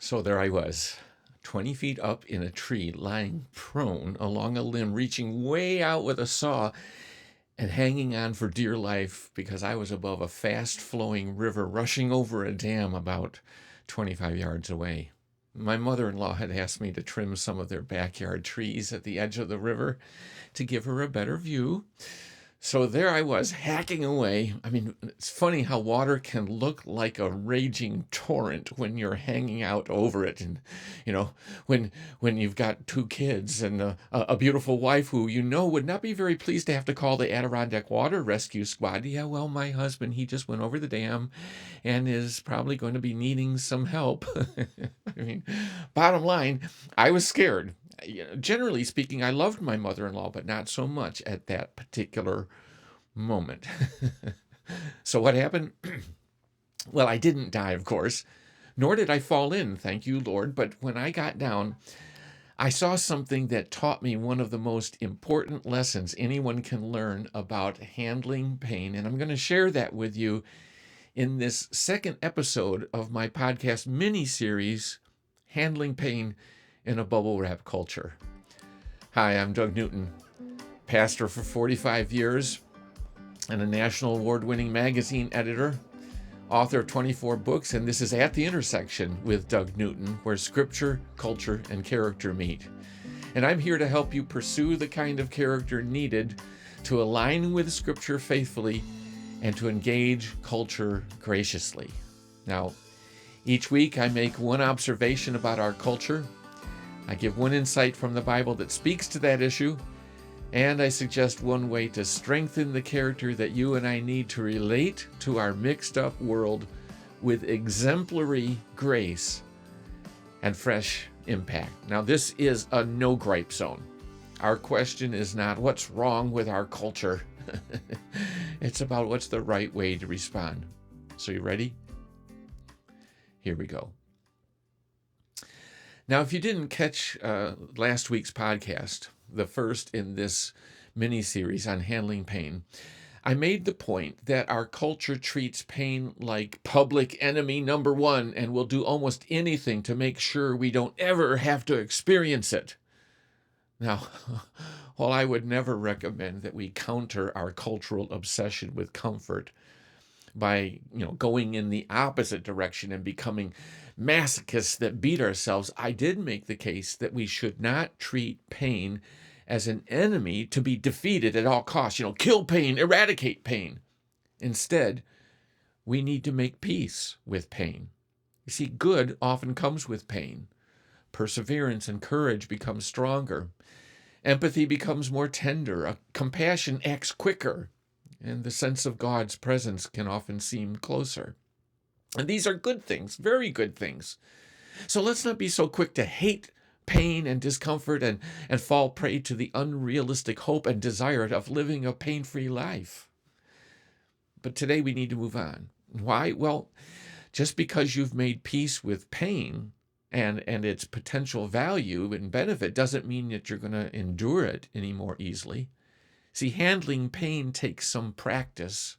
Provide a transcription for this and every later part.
So there I was, 20 feet up in a tree, lying prone along a limb, reaching way out with a saw and hanging on for dear life because I was above a fast flowing river rushing over a dam about 25 yards away. My mother in law had asked me to trim some of their backyard trees at the edge of the river to give her a better view. So there I was, hacking away. I mean, it's funny how water can look like a raging torrent when you're hanging out over it. And, you know, when you've got two kids and a beautiful wife who you know would not be very pleased to have to call the Adirondack Water Rescue Squad. Yeah, well, my husband, he just went over the dam and is probably going to be needing some help. I mean, bottom line, I was scared. Generally speaking, I loved my mother-in-law, but not so much at that particular moment. So what happened? Well, I didn't die, of course, nor did I fall in, thank you, Lord. But when I got down, I saw something that taught me one of the most important lessons anyone can learn about handling pain. And I'm going to share that with you in this second episode of my podcast mini-series, Handling Pain in a Bubble Wrap Culture. Hi, I'm Doug Newton, pastor for 45 years and a national award-winning magazine editor, author of 24 books, and this is At the Intersection with Doug Newton, where scripture, culture, and character meet. And I'm here to help you pursue the kind of character needed to align with scripture faithfully and to engage culture graciously. Now, each week I make one observation about our culture, I give one insight from the Bible that speaks to that issue, and I suggest one way to strengthen the character that you and I need to relate to our mixed up world with exemplary grace and fresh impact. Now, this is a no gripe zone. Our question is not what's wrong with our culture. It's about what's the right way to respond. So you ready? Here we go. Now, if you didn't catch last week's podcast, the first in this mini-series on handling pain, I made the point that our culture treats pain like public enemy number one and will do almost anything to make sure we don't ever have to experience it. Now, while I would never recommend that we counter our cultural obsession with comfort by, going in the opposite direction and becoming masochists that beat ourselves, I did make the case that we should not treat pain as an enemy to be defeated at all costs. Kill pain, eradicate pain. Instead, we need to make peace with pain. You see, good often comes with pain. Perseverance and courage become stronger. Empathy becomes more tender. Compassion acts quicker. And the sense of God's presence can often seem closer. And these are good things, very good things. So let's not be so quick to hate pain and discomfort and fall prey to the unrealistic hope and desire of living a pain-free life. But today we need to move on. Why? Well, just because you've made peace with pain and its potential value and benefit doesn't mean that you're going to endure it any more easily. See, handling pain takes some practice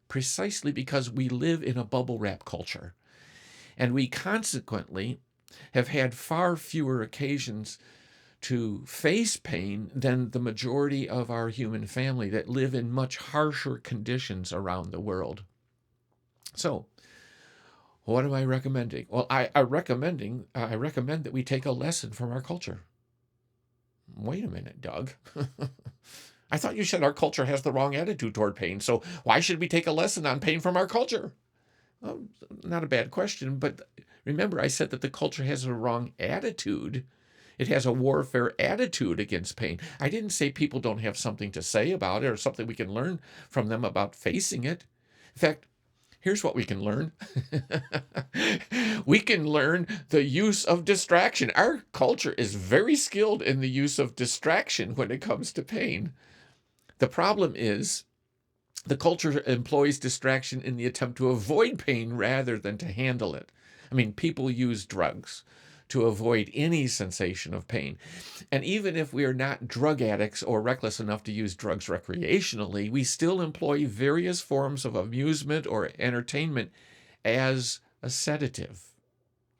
precisely because we live in a bubble wrap culture. And we consequently have had far fewer occasions to face pain than the majority of our human family that live in much harsher conditions around the world. So, what am I recommending? Well, I recommend that we take a lesson from our culture. Wait a minute, Doug. I thought you said our culture has the wrong attitude toward pain, so why should we take a lesson on pain from our culture? Well, not a bad question, but remember I said that the culture has a wrong attitude. It has a warfare attitude against pain. I didn't say people don't have something to say about it or something we can learn from them about facing it. In fact, here's what we can learn. We can learn the use of distraction. Our culture is very skilled in the use of distraction when it comes to pain. The problem is the culture employs distraction in the attempt to avoid pain rather than to handle it. I mean, people use drugs to avoid any sensation of pain. And even if we are not drug addicts or reckless enough to use drugs recreationally, we still employ various forms of amusement or entertainment as a sedative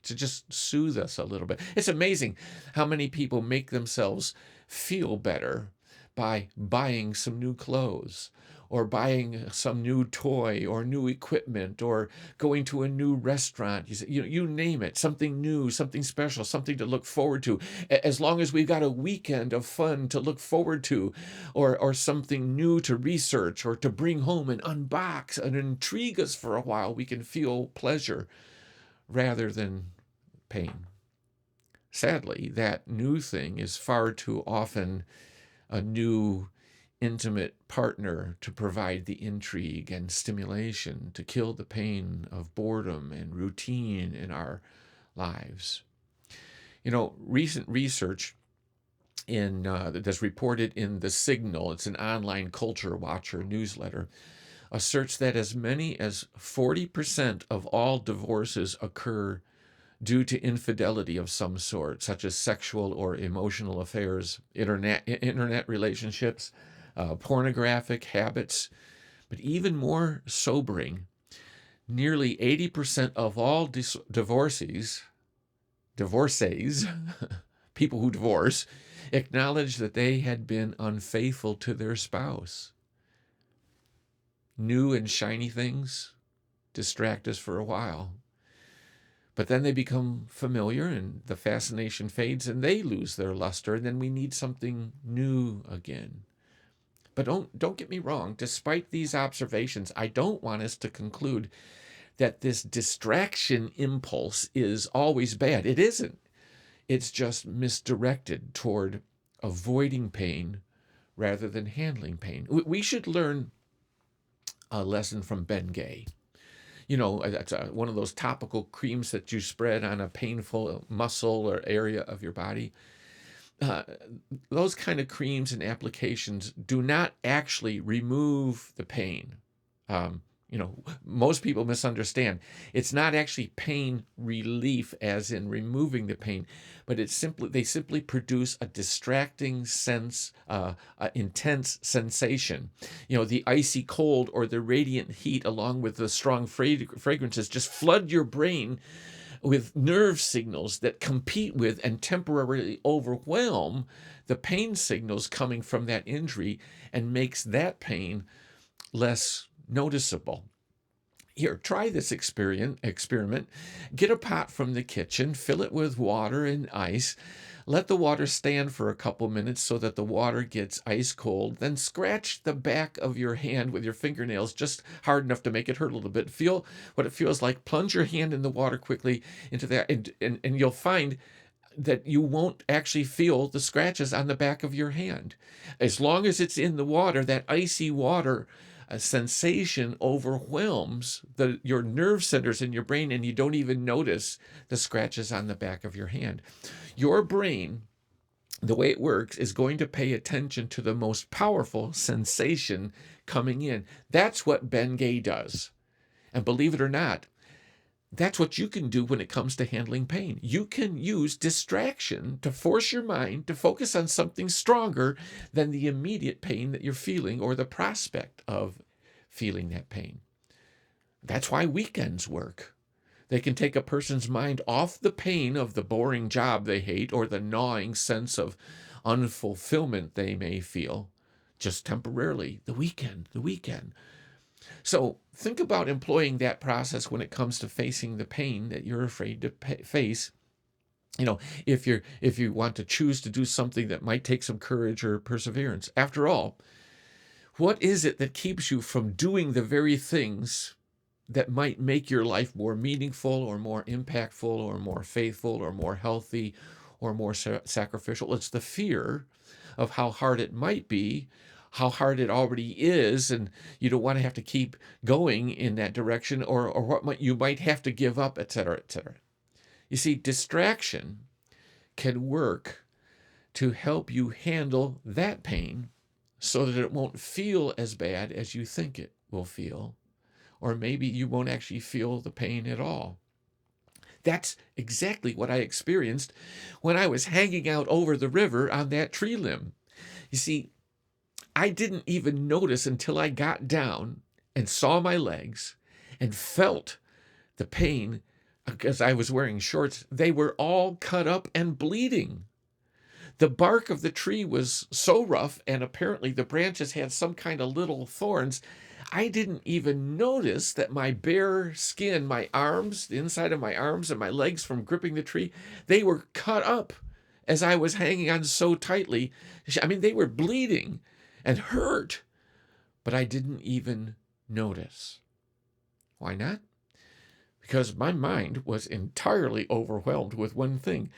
to just soothe us a little bit. It's amazing how many people make themselves feel better by buying some new clothes or buying some new toy or new equipment or going to a new restaurant. You name it, something new, something special, something to look forward to. As long as we've got a weekend of fun to look forward to, or something new to research or to bring home and unbox and intrigue us for a while, we can feel pleasure rather than pain. Sadly, that new thing is far too often a new intimate partner to provide the intrigue and stimulation, to kill the pain of boredom and routine in our lives. Recent research that's reported in The Signal, it's an online culture watcher newsletter, asserts that as many as 40% of all divorces occur due to infidelity of some sort, such as sexual or emotional affairs, internet relationships, pornographic habits. But even more sobering, nearly 80% of all divorcees, people who divorce, acknowledge that they had been unfaithful to their spouse. New and shiny things distract us for a while, but then they become familiar and the fascination fades and they lose their luster, and then we need something new again. But don't get me wrong, despite these observations, I don't want us to conclude that this distraction impulse is always bad. It isn't. It's just misdirected toward avoiding pain rather than handling pain. We should learn a lesson from BenGay. That's one of those topical creams that you spread on a painful muscle or area of your body. Those kind of creams and applications do not actually remove the pain. Most people misunderstand. It's not actually pain relief as in removing the pain, but they simply produce a distracting sense, intense sensation. The icy cold or the radiant heat along with the strong fragrances just flood your brain with nerve signals that compete with and temporarily overwhelm the pain signals coming from that injury and makes that pain less noticeable. Here, try this experiment. Get a pot from the kitchen, fill it with water and ice. Let the water stand for a couple minutes so that the water gets ice cold. Then scratch the back of your hand with your fingernails just hard enough to make it hurt a little bit. Feel what it feels like. Plunge your hand in the water quickly into that, and you'll find that you won't actually feel the scratches on the back of your hand. As long as it's in the water, that icy water sensation overwhelms your nerve centers in your brain, and you don't even notice the scratches on the back of your hand. Your brain, the way it works, is going to pay attention to the most powerful sensation coming in. That's what BenGay does. And believe it or not, that's what you can do when it comes to handling pain. You can use distraction to force your mind to focus on something stronger than the immediate pain that you're feeling or the prospect of feeling that pain. That's why weekends work. They can take a person's mind off the pain of the boring job they hate or the gnawing sense of unfulfillment they may feel, just temporarily. The weekend. So think about employing that process when it comes to facing the pain that you're afraid to face. If you want to choose to do something that might take some courage or perseverance. After all, what is it that keeps you from doing the very things that might make your life more meaningful or more impactful or more faithful or more healthy or more sacrificial? It's the fear of how hard it might be, how hard it already is, and you don't want to have to keep going in that direction, or what you might have to give up, etc., etc. You see, distraction can work to help you handle that pain so that it won't feel as bad as you think it will feel, or maybe you won't actually feel the pain at all. That's exactly what I experienced when I was hanging out over the river on that tree limb. You see, I didn't even notice until I got down and saw my legs and felt the pain because I was wearing shorts, they were all cut up and bleeding. The bark of the tree was so rough, and apparently the branches had some kind of little thorns. I didn't even notice that my bare skin, my arms, the inside of my arms and my legs from gripping the tree, they were cut up as I was hanging on so tightly. I mean, they were bleeding and hurt, but I didn't even notice. Why not? Because my mind was entirely overwhelmed with one thing.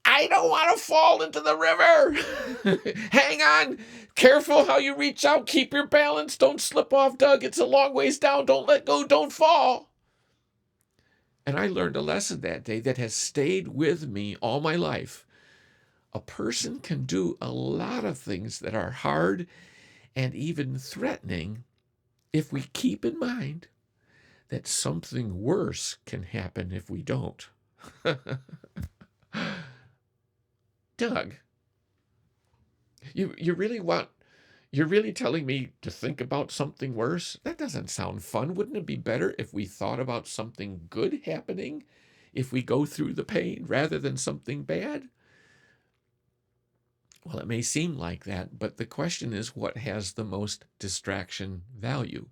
I don't want to fall into the river. Hang on. Careful how you reach out. Keep your balance. Don't slip off, Doug. It's a long ways down. Don't let go. Don't fall. And I learned a lesson that day that has stayed with me all my life. A person can do a lot of things that are hard and even threatening if we keep in mind that something worse can happen if we don't. Doug, you're really telling me to think about something worse? That doesn't sound fun. Wouldn't it be better if we thought about something good happening if we go through the pain rather than something bad? Well, it may seem like that, but the question is, what has the most distraction value?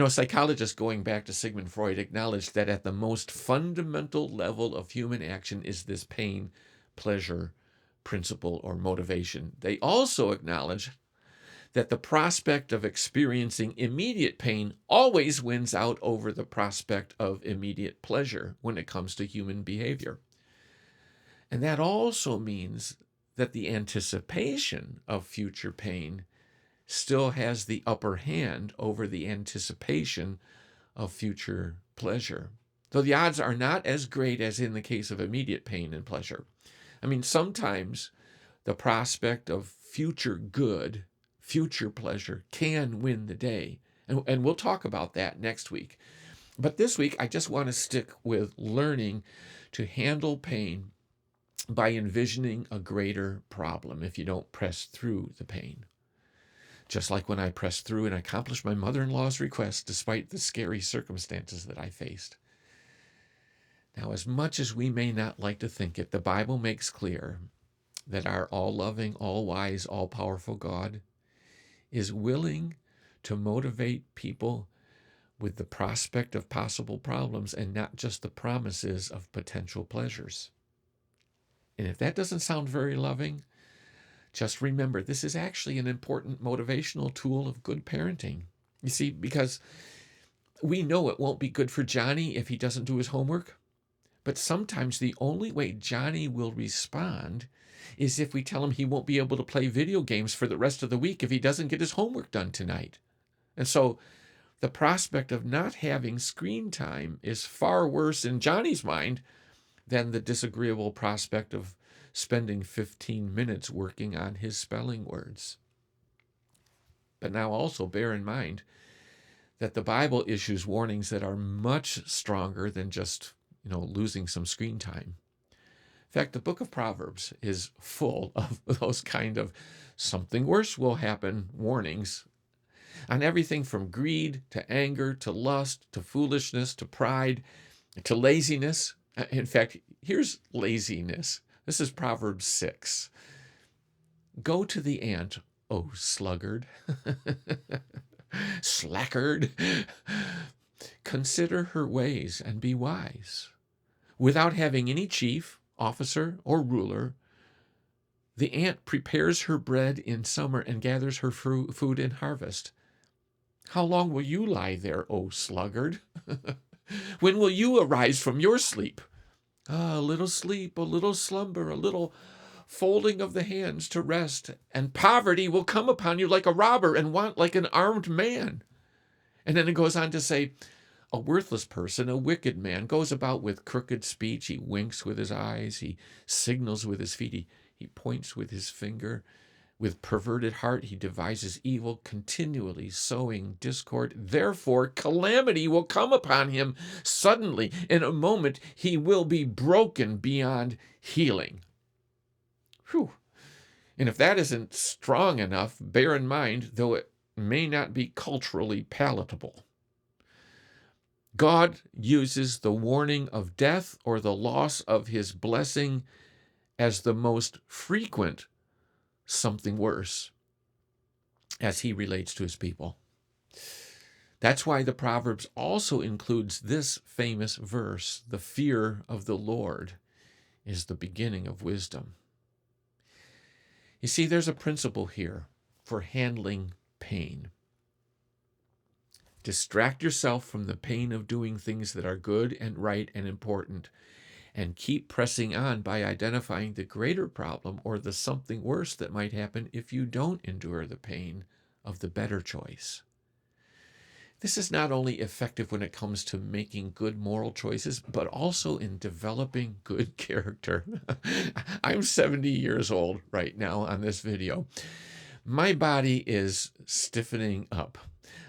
Psychologists going back to Sigmund Freud acknowledged that at the most fundamental level of human action is this pain, pleasure, principle, or motivation. They also acknowledge that the prospect of experiencing immediate pain always wins out over the prospect of immediate pleasure when it comes to human behavior. And that also means that the anticipation of future pain still has the upper hand over the anticipation of future pleasure, though the odds are not as great as in the case of immediate pain and pleasure. I mean, sometimes the prospect of future good, future pleasure can win the day, and we'll talk about that next week. But this week, I just want to stick with learning to handle pain by envisioning a greater problem if you don't press through the pain. Just like when I pressed through and accomplished my mother-in-law's request despite the scary circumstances that I faced. Now, as much as we may not like to think it, the Bible makes clear that our all-loving, all-wise, all-powerful God is willing to motivate people with the prospect of possible problems and not just the promises of potential pleasures. And if that doesn't sound very loving, just remember, this is actually an important motivational tool of good parenting. You see, because we know it won't be good for Johnny if he doesn't do his homework, but sometimes the only way Johnny will respond is if we tell him he won't be able to play video games for the rest of the week if he doesn't get his homework done tonight. And so the prospect of not having screen time is far worse in Johnny's mind than the disagreeable prospect of spending 15 minutes working on his spelling words. But now also bear in mind that the Bible issues warnings that are much stronger than just, losing some screen time. In fact, the book of Proverbs is full of those kind of something worse will happen warnings on everything from greed to anger to lust to foolishness to pride to laziness. In fact, here's laziness. This is Proverbs 6. Go to the ant, O sluggard, slackard. Consider her ways and be wise. Without having any chief, officer, or ruler, the ant prepares her bread in summer and gathers her food in harvest. How long will you lie there, O sluggard? When will you arise from your sleep? A little sleep, a little slumber, a little folding of the hands to rest, and poverty will come upon you like a robber and want like an armed man. And then it goes on to say, a worthless person, a wicked man, goes about with crooked speech. He winks with his eyes. He signals with his feet. He points with his finger. With perverted heart, he devises evil, continually sowing discord. Therefore, calamity will come upon him suddenly. In a moment, he will be broken beyond healing. Whew. And if that isn't strong enough, bear in mind, though it may not be culturally palatable, God uses the warning of death or the loss of his blessing as the most frequent something worse as he relates to his people. That's why the Proverbs also includes this famous verse, "The fear of the Lord is the beginning of wisdom." You see, there's a principle here for handling pain. Distract yourself from the pain of doing things that are good and right and important, and keep pressing on by identifying the greater problem or the something worse that might happen if you don't endure the pain of the better choice. This is not only effective when it comes to making good moral choices, but also in developing good character. I'm 70 years old right now on this video. My body is stiffening up.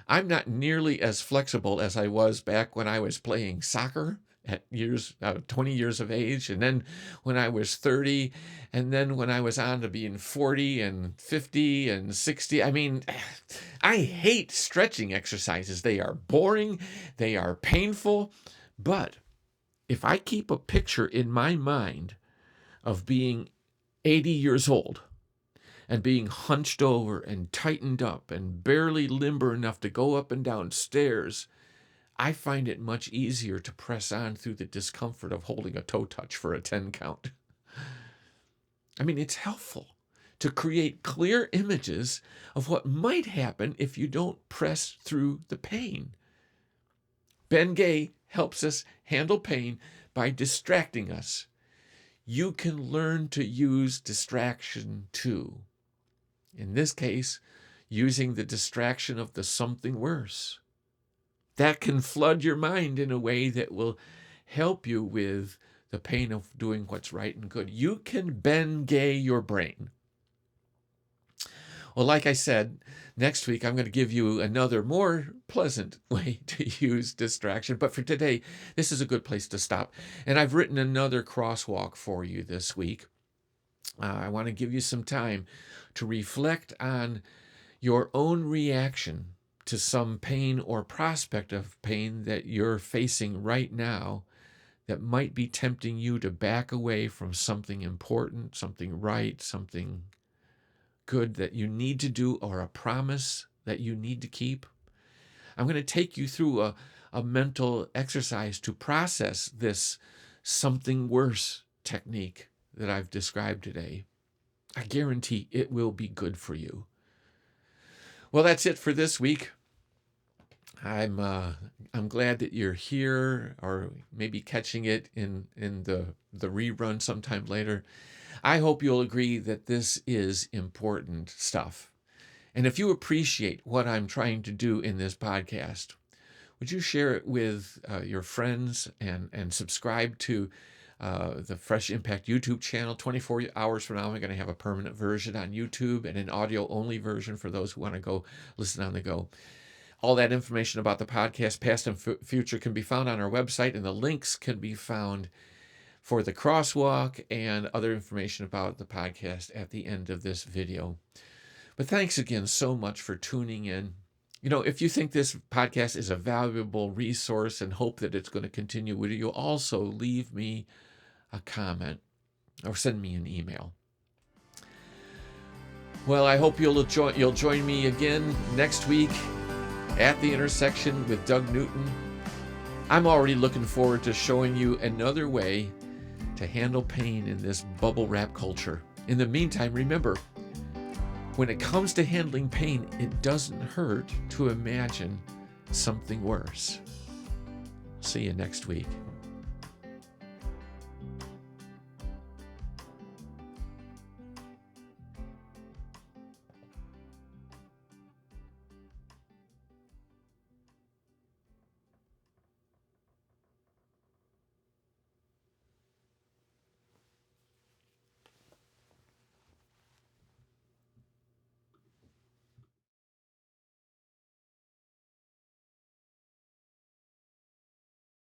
I'm not nearly as flexible as I was back when I was playing soccer at 20 years of age, and then when I was 30, and then when I was on to being 40 and 50 and 60. I mean, I hate stretching exercises. They are boring, they are painful, but if I keep a picture in my mind of being 80 years old and being hunched over and tightened up and barely limber enough to go up and down stairs, I find it much easier to press on through the discomfort of holding a toe touch for a 10 count. I mean, it's helpful to create clear images of what might happen if you don't press through the pain. BenGay helps us handle pain by distracting us. You can learn to use distraction too. In this case, using the distraction of the something worse. That can flood your mind in a way that will help you with the pain of doing what's right and good. You can BenGay your brain. Well, like I said, next week I'm going to give you another more pleasant way to use distraction. But for today, this is a good place to stop. And I've written another crosswalk for you this week. I want to give you some time to reflect on your own reaction to some pain or prospect of pain that you're facing right now that might be tempting you to back away from something important, something right, something good that you need to do, or a promise that you need to keep. I'm going to take you through a mental exercise to process this something worse technique that I've described today. I guarantee it will be good for you. Well, that's it for this week. I'm glad that you're here, or maybe catching it in the rerun sometime later. I hope you'll agree that this is important stuff. And if you appreciate what I'm trying to do in this podcast, would you share it with your friends and subscribe to the Fresh Impact YouTube channel? 24 hours from now, I'm going to have a permanent version on YouTube and an audio-only version for those who want to go listen on the go. All that information about the podcast, past and future, can be found on our website, and the links can be found for the crosswalk and other information about the podcast at the end of this video. But thanks again so much for tuning in. You know, if you think this podcast is a valuable resource and hope that it's going to continue, would you also leave me a comment or send me an email? Well, I hope you'll join me again next week at the intersection with Doug Newton. I'm already looking forward to showing you another way to handle pain in this bubble wrap culture. In the meantime, remember, when it comes to handling pain, it doesn't hurt to imagine something worse. See you next week.